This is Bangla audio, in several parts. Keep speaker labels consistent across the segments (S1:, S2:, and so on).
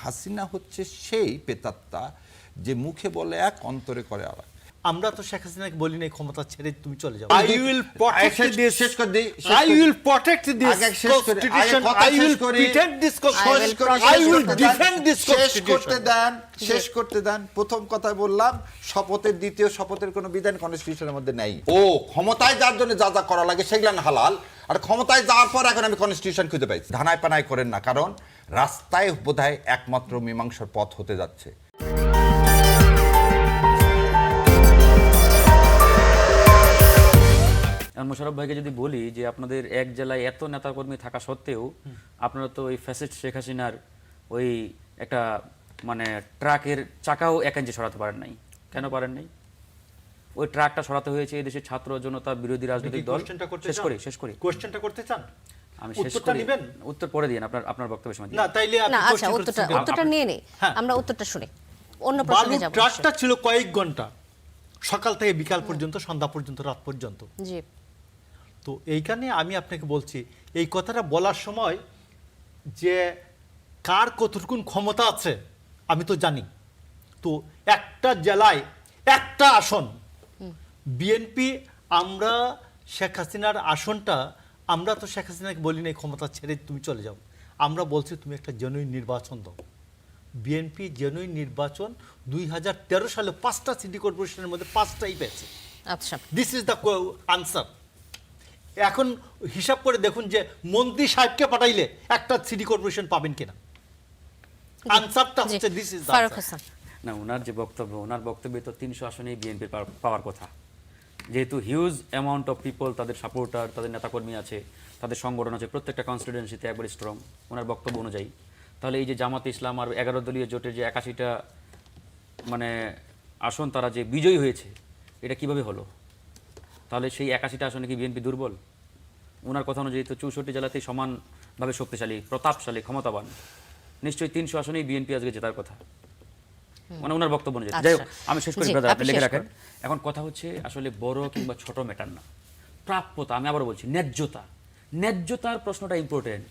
S1: হাসিনা হচ্ছে সেই প্রেতাত্মা যে মুখে বলে এক অন্তরে করে আলাদা।
S2: আমরা তো শেখ হাসিনাকে বলি না ক্ষমতা ছেড়ে তুমি চলে যাও।
S1: I will protect this.
S2: I will protect this constitution. I will protect this constitution. I will defend this constitution.
S1: শেষ করতে দেন। প্রথম কথা বললাম, শপথের দ্বিতীয় শপথের কোনো বিধান কনস্টিটিউশনের মধ্যে নাই। ও ক্ষমতায় যার জন্য যা যা করা লাগে সেগুলো হালাল, আর ক্ষমতায় যাওয়ার পর এখন আমি কনস্টিটিউশন খুঁজে পাইছি। ধানায় পানায় করেন না, কারণ রাস্তায় বোধহয় একমাত্র মীমাংসার পথ হতে যাচ্ছে।
S3: মোশাররফ ভাইকে যদি বলি যে আপনাদের এক জেলায় এত নেতাকর্মী থাকা সত্ত্বেও আপনারা তো ওই ফ্যাসিস্ট শেখ হাসিনার ওই একটা মানে ট্রাকের চাকাও এক ইঞ্চি সরাতে পারেন নাই। কেন পারেন নাই? ওই ট্রাকটা সরাতে হয়েছে এই দেশের ছাত্র জনতা, বিরোধী রাজনৈতিক দল। শেষ করি
S2: কোশ্চেনটা করতে চান?
S3: আমি শেষ করি, উত্তর পরে দিন আপনার বক্তব্যের সময়।
S2: না তাইলে
S4: না, আচ্ছা উত্তরটা নিয়ে নেই, আমরা উত্তরটা শুনি, অন্য প্রশ্নে যাব।
S2: ট্রাকটা ছিল কয়েক ঘন্টা, সকাল থেকে বিকাল পর্যন্ত, সন্ধ্যা পর্যন্ত, রাত পর্যন্ত।
S4: জি।
S2: তো এইখানে আমি আপনাকে বলছি, এই কথাটা বলার সময় যে কার কতটুকু ক্ষমতা আছে আমি তো জানি। তো একটা জেলায় একটা আসন বিএনপি, আমরা শেখ হাসিনার আসনটা, আমরা তো শেখ হাসিনাকে বলি না ক্ষমতা ছেড়ে তুমি চলে যাও, আমরা বলছি তুমি একটা জেনুইন নির্বাচন দাও। বিএনপি জেনুইন নির্বাচন 2013 সালে 5টা সিটি কর্পোরেশনের মধ্যে 5টাই পেয়েছে।
S4: আচ্ছা,
S2: দিস ইজ দ্য আনসার। এখন হিসাব করে দেখুন যে মন্ত্রী সাহেবকে পাঠাইলে একটা সিটি কর্পোরেশন পাবেন কিনা। আনসারটা হচ্ছে দিস ইজ দ্য আনসার।
S3: না, ওনার যে বক্তব্য, ওনার বক্তব্যে তো 300 আসনেই বিএনপি পাওয়ার কথা। যেহেতু হিউজ অ্যামাউন্ট অফ পিপল, তাদের সাপোর্টার, তাদের নেতাকর্মী আছে, তাদের সংগঠন আছে, প্রত্যেকটা কনস্টিটুয়েন্সিতে একবার স্ট্রং ওনার বক্তব্য অনুযায়ী, তাহলে এই যে জামাত ইসলাম আর 11 দলীয় জোটের যে 81টা মানে আসন তারা যে বিজয়ী হয়েছে, এটা কিভাবে হলো? তাহলে সেই 81টা আসনে কি বিএনপি দুর্বল? ওনার কথা অনুযায়ী তো 64 জেলাতেই সমানভাবে শক্তিশালী, প্রতাপশালী, ক্ষমতাবান। নিশ্চয়ই 300 আসনেই বিএনপি আজকে জেতার কথা, মানে ওনার বক্তব্য অনুযায়ী। যাই হোক, আমি শেষ করি, আপনি লিখে রাখেন। এখন কথা হচ্ছে আসলে বড় কিংবা ছোট ম্যাটার না, প্রাপ্যতা। আমি আবার বলছি, ন্যায্যতার প্রশ্নটা ইম্পর্টেন্ট।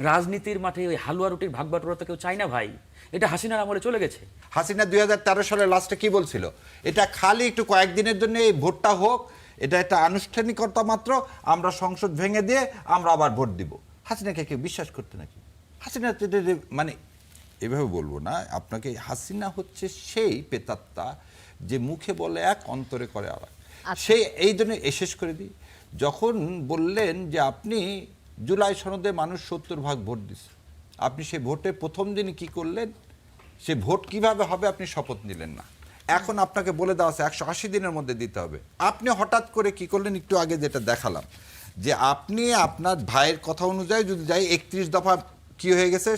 S3: রাজনীতির মাঠে ওই হালুয়া রুটির ভাগ বাটোয়ারা তো কেউ চায় না ভাই, এটা হাসিনার আমলে চলে গেছে।
S1: হাসিনা 2013 সালে লাস্টে কি বলছিল? এটা খালি একটু কয়েকদিনের জন্য এই ভোটটা হোক, এটা একটা আনুষ্ঠানিকতা মাত্র, আমরা সংসদ ভেঙে দিয়ে আমরা আবার ভোট দিব। হাসিনাকে কেউ বিশ্বাস করতে নাকি? হাসিনা মানে এভাবে বলবো না আপনাকে, হাসিনা হচ্ছে সেই প্রেতাত্মা যে মুখে বলে এক অন্তরে করে আলাদা। সেই এই জন্য শেষ করে দিই, যখন বললেন যে আপনি জুলাই সনদে মানুষ 70% ভোট দিচ্ছে, আপনি সেই ভোটে প্রথম দিনই কি করলেন? সে ভোট কিভাবে হবে আপনি শপথ নিলেন না। এখন আপনাকে বলে দেওয়া আছে 180 দিনের মধ্যে দিতে হবে। আপনি হঠাৎ করে কি করলেন? একটু আগে যেটা দেখালাম যে আপনি আপনার ভাইয়ের কথা অনুযায়ী যদি যাই 31 দফা কি হয়ে গেছে,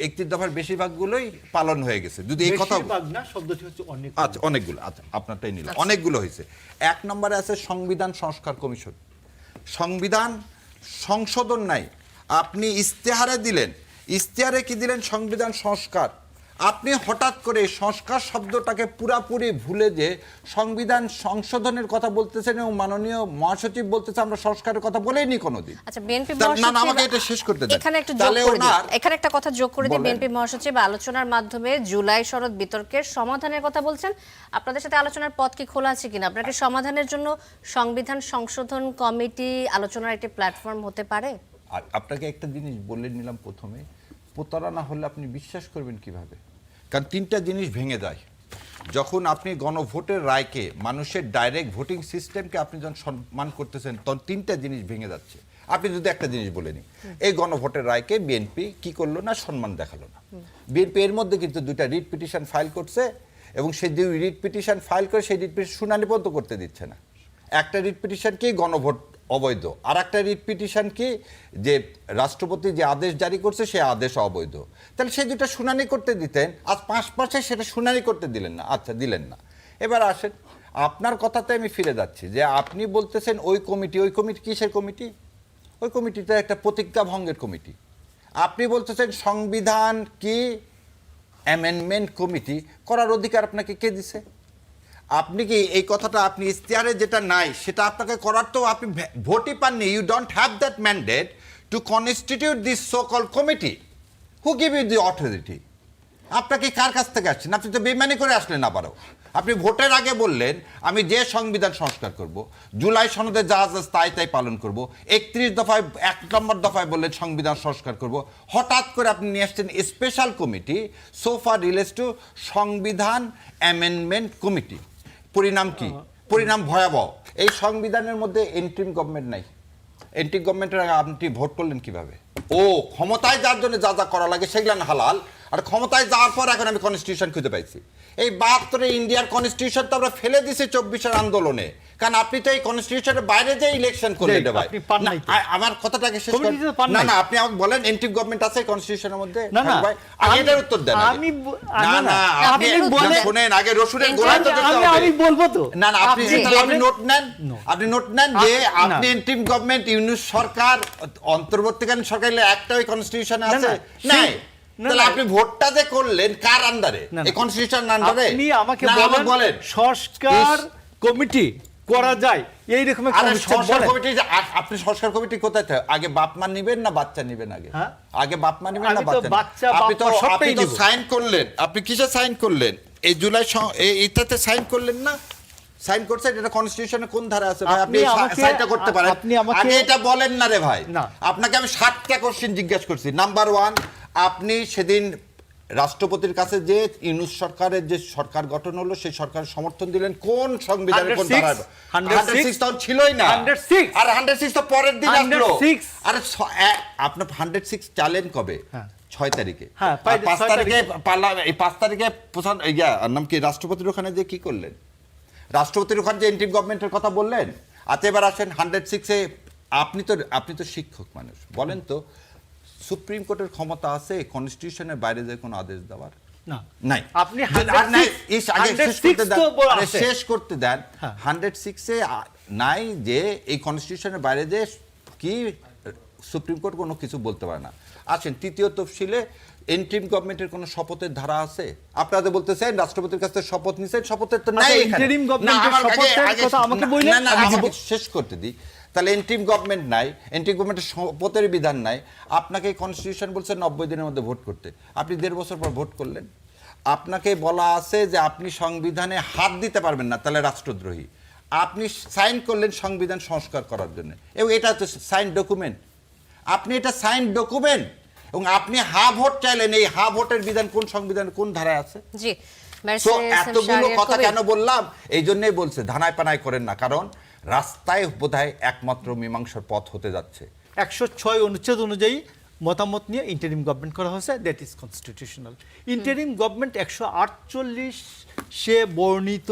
S1: 31 দফার বেশিরভাগগুলোই পালন হয়ে গেছে। যদি এই কথা
S2: না, শব্দটি হচ্ছে অনেক।
S1: আচ্ছা, অনেকগুলো, আচ্ছা আপনারটাই নিলাম, অনেকগুলো হয়েছে। 1 নম্বরে আছে সংবিধান সংস্কার কমিশন। সংবিধান সংশোধন নাই, আপনি ইস্তেহারে দিলেন। ইস্তেহারে কি দিলেন? সংবিধান সংস্কার। আপনি হঠাৎ করে সংস্কার শব্দটাকে পুরাপুরি ভুলে যে সংবিধান সংশোধনের কথা বলতেছেন এবং মাননীয় মহাসচিব বলতেছে আমরা সংস্কারের কথা বলেইনি কোনোদিন।
S4: আচ্ছা, বিএনপি
S1: না, আমাকে এটা শেষ করতে দেন।
S4: এখানে একটা কথা যোগ করে দিই। বিএনপি মহাসচিব আলোচনার মাধ্যমে জুলাই সনদ বিতর্কের সমাধানের কথা বলছেন। আপনাদের সাথে আলোচনার পথ কি খোলা আছে কিনা? আপনার কি সমাধানের জন্য সংবিধান সংশোধন কমিটি আলোচনার একটি প্ল্যাটফর্ম হতে পারে?
S1: আর আপনাকে একটা জিনিস বলে নিলাম প্রথমে, প্রতারণা হলে আপনি বিশ্বাস করবেন কিভাবে? কারণ 3টা জিনিস ভেঙে যায় যখন আপনি গণভোটের রায়কে, মানুষের ডাইরেক্ট ভোটিং সিস্টেমকে আপনি যখন সম্মান করতেছেন, তখন 3টা জিনিস ভেঙে যাচ্ছে। আপনি যদি একটা জিনিস বলে নিন, এই গণভোটের রায়কে বিএনপি কি করলো না? সম্মান দেখালো না। বিএনপি এর মধ্যে কিন্তু 2টা রিট পিটিশন ফাইল করছে এবং সেই 2 রিট পিটিশন ফাইল করে সেই রিট পিটিশন শুনানি পর্যন্ত করতে দিচ্ছে না। একটা রিট পিটিশন কি গণভোট অবৈধ, আর একটা রিট পিটিশন কি যে রাষ্ট্রপতি যে আদেশ জারি করছে সে আদেশ অবৈধ। তাহলে সেই দুটো শুনানি করতে দিতেন, আজ 5 মাসে সেটা শুনানি করতে দিলেন না। আচ্ছা, দিলেন না। এবার আসেন আপনার কথাতে আমি ফিরে যাচ্ছি যে আপনি বলতেছেন ওই কমিটি কিসের কমিটি? ওই কমিটিতে একটা প্রতিজ্ঞা ভঙ্গের কমিটি। আপনি বলতেছেন সংবিধান কি অ্যামেন্ডমেন্ট কমিটি করার অধিকার আপনাকে কে দিছে? আপনি কি এই কথাটা আপনি ইস্তেহারে যেটা নাই সেটা আপনাকে করার তো আপনি ভোটই পাননি। You don't have that mandate to constitute this so call committee. Who give you the authority? আপনাকে কার কাছ থেকে আসছেন? আপনি তো বেইমানি করে আসলেন আবারও। আপনি ভোটের আগে বললেন আমি যে সংবিধান সংস্কার করব, জুলাই সনদে যা যা তাই পালন করব, 31 দফায় 1 নম্বর দফায় বললেন সংবিধান সংস্কার করব। হঠাৎ করে আপনি নিয়ে আসছেন special committee sofa relates to সংবিধান অ্যামেন্ডমেন্ট কমিটি। পরিণাম কি? পরিণাম ভয়াবহ। এই সংবিধানের মধ্যে এন্ট্রিম গভর্নমেন্ট নাই। এন্ট্রিম গভর্নমেন্টের আগে আপনি ভোট করলেন কিভাবে? ও ক্ষমতায় যার জন্য যা যা করা লাগে সেগুলো হালাল, আর ক্ষমতায় যাওয়ার পর এখন আমি কনস্টিটিউশন খুঁজে পাইছি। এই 72 ইন্ডিয়ার কনস্টিটিউশন তো আমরা ফেলে দিছি 24-এর আন্দোলনে, কারণ আপনি তো এই কনস্টিটিউশনের বাইরে যে ইলেকশন করলেন রে ভাই।
S2: আপনি পান নাই তো।
S1: আমার কথাটাকে শেষ করেন।
S2: কমিটিতে পান
S1: না
S2: নাই।
S1: না, আপনি আমাকে বলেন এন্ট্রিম গভর্নমেন্ট আছে কনস্টিটিউশনের মধ্যে?
S2: না, না,
S1: ভাই আগে এটার উত্তর দেন আগে। না না, আপনি
S4: বলেন-
S1: শুনেন আগে রসুনের গোড়া তো দেখতে হবে।
S2: আমি বলবো তো।
S1: না না, আপনি আপনি নোট নেন,
S2: No.
S1: আপনি নোট নেন যে
S2: না।
S1: আপনি এন্ট্রিম গভর্নমেন্ট ইউনিট সরকার অন্তর্বর্তীকালীন সরকারের একটা ওই কনস্টিটিউশনে
S2: না,
S1: আছে
S2: না,
S1: নাই?
S2: না,
S1: তাহলে
S2: না।
S1: আপনি ভোটটা যে করলেন কার আন্ডারে?
S2: না, না।
S1: এই কনস্টিটিউশন আন্ডারে?
S2: আপনি আমাকে
S1: না,
S2: বলেন সংস্কার কমিটি করা যায় এই রকম একটা
S1: আরে
S2: অনুষ্ঠান
S1: সংস্কার
S2: বলেন।
S1: কমিটি আপনি সংস্কার কমিটি কোথায় থাকে? আগে বাপ মা নিবেন না বাচ্চা নিবেন আগে?
S2: হ্যাঁ?
S1: আগে বাপ মা নিবেন না
S2: আমি তো
S1: বাচ্চা?
S2: বাচ্চা,
S1: আপনি তো
S2: বাপ মা সবটাই
S1: আপনি তো
S2: নিব।
S1: সাইন করলেন। আপনি কিসে সাইন করলেন? এই জুলাই এইটাতে সাইন করলেন না? সাইন করছেন, এটা কনস্টিটিউশনে কোন ধারা আছে ভাই? আপনি
S2: আপনি আমাকে-
S1: সাইনটা করতে পারেন।
S2: আপনি আমাকে-
S1: আগে এটা বলেন না রে ভাই।
S2: না।
S1: আপনাকে আমি 7টা কোশ্চেন জিজ্ঞাসা করছি। নাম্বার 1, আপনি সেদিন রাষ্ট্রপতির কাছে যে ইউনূস সরকারের যে সরকার গঠন হলো সেই সরকারের সমর্থন দিলেন কোন সংবিধানের কোন
S2: 106
S1: ধারায়? 106 তখন ছিলই না।
S2: 106
S1: আর 106 তো পরের দিন আসলো।
S2: 106
S1: আরে আপনি 106 চালেন কবে?
S2: হ্যাঁ।
S1: 6 তারিখে।
S2: হ্যাঁ,
S1: আর 5
S2: 6
S1: তারিখে
S2: তারিখে।
S1: এই 5 তারিখে আর নাম কি রাষ্ট্রপতির ওখানে যে কি করলেন? রাষ্ট্রপতির ওখানে যে এন্ট্রিম গভর্নমেন্টের কথা বললেন। আচ্ছা এবার আসেন 106-এ। আপনি তো শিক্ষক মানুষ, বলেন তো সুপ্রিম কোর্টের ক্ষমতা আছে কনস্টিটিউশনের বাইরে যে কোনো আদেশ দেওয়ার?
S2: না।
S1: নাই।
S2: আপনি
S1: আর নাই, আগে শেষ করতে
S2: 106
S1: দেন।
S2: তো বলা
S1: আরে
S2: আছে।
S1: শেষ করতে দেন।
S2: হ্যাঁ।
S1: 106-এ নাই যে এই কনস্টিটিউশনের বাইরে যে কি সুপ্রিম কোর্ট কোনো কিছু বলতে পারে না। আসেন তৃতীয় তফসিলে এন্ট্রিম গভর্নমেন্টের কোনো শপথের ধারা আছে? আপনারা তো বলতেছেন রাষ্ট্রপতির কাছে শপথ নিছেন, শপথের তো নাই
S2: আচ্ছা,
S1: এখানে।
S2: interim government
S1: না,
S2: এর
S1: আমার
S2: শপথের
S1: আগে-
S2: কথা আমাকে
S1: না,
S2: বললেন,
S1: না, না,
S2: আমি
S1: আমাকে
S2: দিব।
S1: শেষ করতে দিই। তাহলে এন্ট্রিম গভর্নমেন্ট নাই, এন্ট্রিম গভর্নমেন্টের শপথের বিধান নাই। আপনাকে কনস্টিটিউশন বলছে 90 দিনের মধ্যে ভোট করতে, আপনি 1.5 বছর পর ভোট করলেন। আপনাকে বলা আছে যে আপনি সংবিধানে হাত দিতে পারবেন না, তাহলে রাষ্ট্রদ্রোহী। আপনি সাইন করলেন সংবিধান সংস্কার করার জন্য, এবং এটা তো সাইন ডকুমেন্ট। আপনি এটা সাইন ডকুমেন্ট, এবং আপনি হা ভোট চাইলেন। এই হা ভোটের বিধান কোন সংবিধানে কোন ধারায় আছে?
S4: জি
S1: তো
S4: ব্যারিস্টার এস এম
S1: এতগুলো
S4: শাহরিয়ার
S1: কথা
S4: কবির।
S1: কেন বললাম? এই জন্যই বলছে ধানায় পানায় করেন না, কারণ রাস্তায় বোধহয় একমাত্র মীমাংসার পথ হতে যাচ্ছে।
S2: 106 অনুচ্ছেদ অনুযায়ী মতামত নিয়ে ইন্টারিম গভর্নমেন্ট করা হয়েছে, that is constitutional. Interim government 148 সে বর্ণিত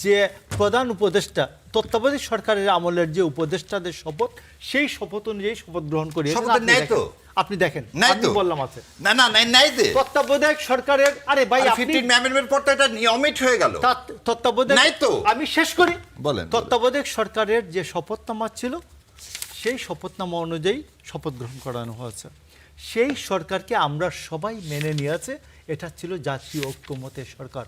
S2: যে প্রধান উপদেষ্টা তত্ত্বাবধায়ক সরকারের আমলের যে উপদেষ্টাদের শপথ, সেই শপথ অনুযায়ী শপথ গ্রহণ করি।
S1: শপথ নেয় তো?
S2: আপনি দেখেন,
S1: নাই
S2: আমি
S1: তো?
S2: বললাম আছে
S1: না না, নাই যে
S2: তত্ত্বাবধায়ক সরকারের। আরে ভাই, আপনি
S1: 15 অ্যামেন্ডমেন্ট পর তো এটা নিয়মিত হয়ে গেল।
S2: তত্ত্বাবধায়ক
S1: নাই তো?
S2: আমি শেষ করি।
S1: বলেন।
S2: তত্ত্বাবধায়ক সরকারের যে শপথনামা ছিল সেই শপথনামা অনুযায়ী শপথ গ্রহণ করানো হয়েছে। সেই সরকারকে আমরা সবাই মেনে নিয়েছে। এটা ছিল জাতীয় ঐক্যমতের সরকার।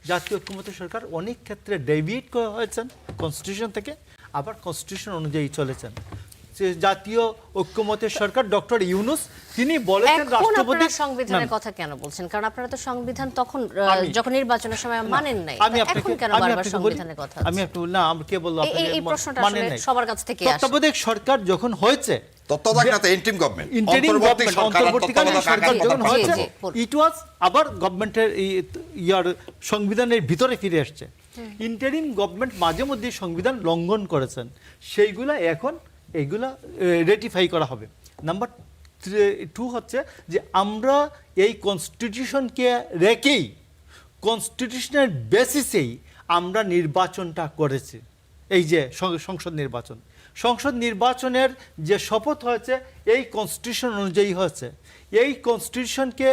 S2: জাতীয় ঐক্যমতের সরকার অনেক ক্ষেত্রে ডেভিয়েট করা হয়েছেন কনস্টিটিউশন থেকে, আবার কনস্টিটিউশন অনুযায়ী চলেছেন। যে জাতীয় ঐক্যমতের সরকার ডক্টর ইউনূস তিনি বলেছেন
S4: এখন
S2: রাষ্ট্রপতি
S4: আপনারা সংবিধানের কথা কেন বলছেন? কারণ আপনারা তো সংবিধান তখন
S2: আমি-
S4: যখন নির্বাচনের সময় মানেন নাই,
S2: আমি
S4: তা
S2: আপনাকে
S4: এখন কেন
S2: আমি
S4: বারবার
S2: আপনাকে বলি,
S4: সংবিধানের কথা
S2: আমি একটু না আমি কে বলবো
S4: এই
S2: আপনাকে
S4: প্রশ্নটা
S2: মানে
S4: আসলে
S2: নাই।
S4: সবার কাছ থেকে আসে।
S2: তত্ত্বাবধায়ক সরকার যখন হয়েছে,
S1: তত্ত্বাবধায়ক না তো এন্ট্রিম গভর্নমেন্ট।
S2: ইন্টারিম গভর্নমেন্ট অন্তর্বর্তীকালীন সরকার যখন
S4: জি,
S2: হয়েছে,
S4: জি।
S2: ইট ওয়াজ আবার গভর্নমেন্টের ইয়ার সংবিধানের ভিতরে ফিরে আসছে। ইন্টারিম গভর্নমেন্ট মাঝে মধ্যে সংবিধান লঙ্ঘন করেছেন, সেইগুলা এখন এইগুলা রেটিফাই করা হবে। নাম্বার 2 হচ্ছে যে আমরা এই কনস্টিটিউশনকে রেখেই কনস্টিটিউশনের বেসিসেই আমরা নির্বাচনটা করেছি। এই যে সংসদ নির্বাচনের যে শপথ হয়েছে এই কনস্টিটিউশন অনুযায়ী হয়েছে। এই কনস্টিটিউশনকে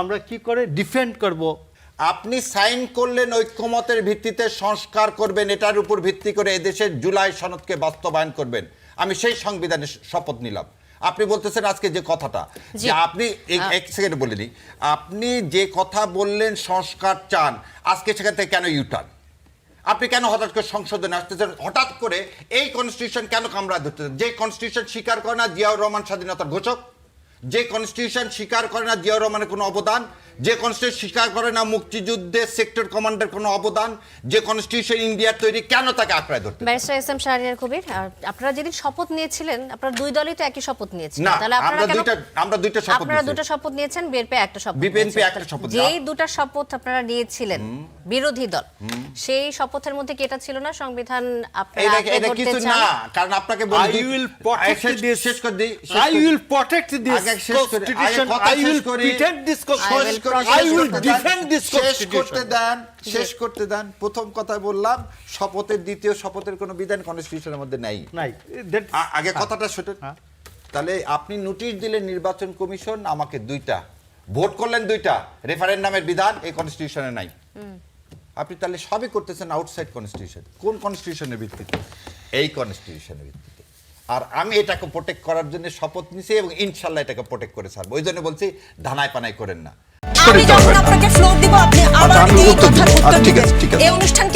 S2: আমরা কি করে ডিফেন্ড করব?
S1: আপনি সাইন করলেন ঐক্যমতের ভিত্তিতে সংস্কার করবেন, এটার উপর ভিত্তি করে এদেশের জুলাই সনদকে বাস্তবায়ন করবেন। আমি সেই সংবিধানের শপথ নিলাম। আপনি বলতেছেন আজকে যে কথাটা, যে আপনি এক সেকেন্ড বলে দিই, আপনি যে কথা বললেন সংস্কার চান, আজকে সেখান থেকে কেন ইউটার্ন? আপনি কেন হঠাৎ করে সংশোধনে আসতেছেন? হঠাৎ করে এই কনস্টিটিউশন কেন কামড়া ধরতেছেন? যে কনস্টিটিউশন স্বীকার করে না জিয়াউর রহমান স্বাধীনতার ঘোষক, যে কনস্টিটিউশন স্বীকার করে না জিয়াউর রহমানের কোনো অবদান, যে কনস্টিটিউশন স্বীকার করে না মুক্তিযুদ্ধের সেক্টর কমান্ডার কোনো অবদান, যে কনস্টিটিউশন ইন্ডিয়ার তৈরি, কেন তাকে আঁকড়ায় ধরতে?
S4: Barrister S M Shahriar Kabir, আর আপনারা যেদিন শপথ নিয়েছিলেন আপনারা দুই দলই তো একই শপথ নিয়েছিলেন,
S1: না,
S4: তাহলে আপনারা কেন
S1: আমরা দুইটা শপথ
S4: আপনারা
S1: নিয়েছি।
S4: দুটো শপথ নিয়েছেন, বিএনপি একটা শপথ
S1: বিএনপি
S4: নিয়েছে।
S1: একটা শপথ
S4: যেই দুটো শপথ আপনারা নিয়েছিলেন বিরোধী দল, সেই শপথের মধ্যে কি এটা ছিল না সংবিধান আপনারা
S1: এটা
S4: আঁকড়ে
S1: এটা
S4: ধরতে
S1: কিছু
S4: চান?
S1: না, কারণ আপনাকে বলি
S2: I will protect this.
S1: শেষ করে দিই,
S2: I will protect this
S1: আগে শেষ করে- আগে
S2: constitution.
S1: কথা
S2: I will
S1: শেষ করি।
S2: defend this
S4: I
S2: constitution.
S4: will protect
S2: I
S4: this
S2: will
S4: constitution.
S2: defend this
S1: শেষ করতে
S2: constitution.
S1: দেন, শেষ করতে দেন। প্রথম কথা বললাম, শপথের দ্বিতীয় শপথের কোনো বিধান কনস্টিটিউশনের মধ্যে নাই।
S2: নাই, that-
S1: আগে কথাটা শুনুন।
S2: হ্যাঁ।
S1: তাহলে আপনি নোটিশ দিলেন নির্বাচন কমিশন আমাকে দুইটা, ভোট করলেন দুইটা, রেফারেন্ডামের বিধান এই কনস্টিটিউশনে নাই। আপনি তাহলে সবই করতেছেন আউটসাইড কনস্টিটিউশন। কোন কনস্টিটিউশনের ভিত্তিতে? এই কনস্টিটিউশনের ভিত্তিতে। আর আমি এটাকে প্রোটেক্ট করার জন্য শপথ নিছি এবং ইনশাল্লাহ এটাকে প্রোটেক্ট করে ছাড়বো। ওই জন্য বলছি ধানায় পানায় করেন না।
S5: আমি যখন আপনাকে ফ্লোর দিব আপনি আবার
S1: আমি
S5: এই
S1: উত্তর দিব।
S5: কথার উত্তর
S1: ঠিক
S5: দিবেন।
S1: আছে, ঠিক আছে।
S5: এই অনুষ্ঠান